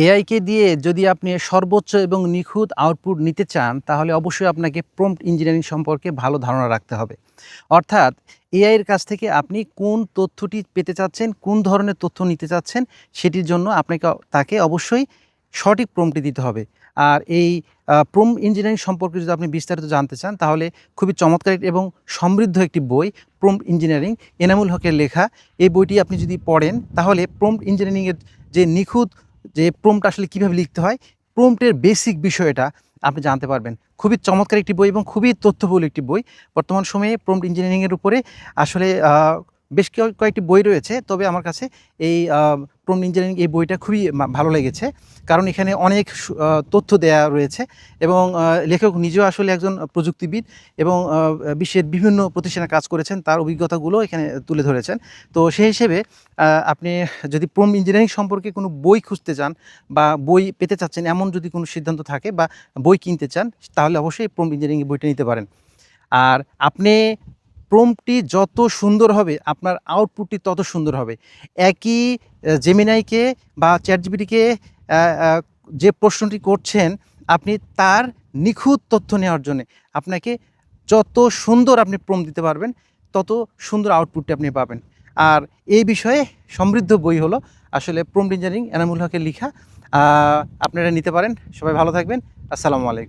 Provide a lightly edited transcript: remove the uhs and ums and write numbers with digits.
এআইকে দিয়ে যদি আপনি সর্বোচ্চ এবং নিখুঁত আউটপুট নিতে চান, তাহলে অবশ্যই আপনাকে প্রম্পট ইঞ্জিনিয়ারিং সম্পর্কে ভালো ধারণা রাখতে হবে। অর্থাৎ এআইয়ের কাছ থেকে আপনি কোন তথ্যটি পেতে চাচ্ছেন, কোন ধরনের তথ্য নিতে চাচ্ছেন, সেটির জন্য আপনাকে তাকে অবশ্যই সঠিক প্রম্পটটি দিতে হবে। আর এই প্রম্পট ইঞ্জিনিয়ারিং সম্পর্কে যদি আপনি বিস্তারিত জানতে চান, তাহলে খুবই চমৎকার এবং সমৃদ্ধ একটি বই প্রম্পট ইঞ্জিনিয়ারিং, এনামুল হকের লেখা। এই বইটি আপনি যদি পড়েন, তাহলে প্রম্পট ইঞ্জিনিয়ারিংয়ের যে নিখুঁত যে প্রম্পট আসলে কীভাবে লিখতে হয়, প্রম্পটের বেসিক বিষয়টা আপনি জানতে পারবেন। খুবই চমৎকার একটি বই এবং খুবই তথ্যবহুল একটি বই। বর্তমান সময়ে প্রম্পট ইঞ্জিনিয়ারিংয়ের উপরে আসলে বেশ কয়েকটি বই রয়েছে, তবে আমার কাছে এই প্রম্পট ইঞ্জিনিয়ারিং এই বইটা খুবই ভালো লেগেছে। কারণ এখানে অনেক তথ্য দেয়া রয়েছে এবং লেখক নিজেও আসলে একজন প্রযুক্তিবিদ এবং বিশ্বের বিভিন্ন প্রতিষ্ঠানে কাজ করেছেন, তার অভিজ্ঞতাগুলো এখানে তুলে ধরেছেন। তো সেই হিসেবে আপনি যদি প্রম্পট ইঞ্জিনিয়ারিং সম্পর্কে কোনো বই খুঁজতে চান বা বই পেতে চাচ্ছেন, এমন যদি কোনো সিদ্ধান্ত থাকে বা বই কিনতে চান, তাহলে অবশ্যই প্রম্পট ইঞ্জিনিয়ারিং বইটা নিতে পারেন। আর আপনি প্রম্পটটি যত সুন্দর হবে, আপনার আউটপুটটি তত সুন্দর হবে। একই জেমিনাইকে বা চ্যাটজিপিটিকে যে প্রশ্নটি করছেন, আপনি তার নিখুঁত তথ্য নেওয়ার জন্যে আপনাকে যত সুন্দর আপনি প্রম্পট দিতে পারবেন, তত সুন্দর আউটপুটটি আপনি পাবেন। আর এই বিষয়ে সমৃদ্ধ বই হলো আসলে প্রম্পট ইঞ্জিনিয়ারিং, এনামুল হকের লিখা। আপনারা নিতে পারেন। সবাই ভালো থাকবেন। আসসালামু আলাইকুম।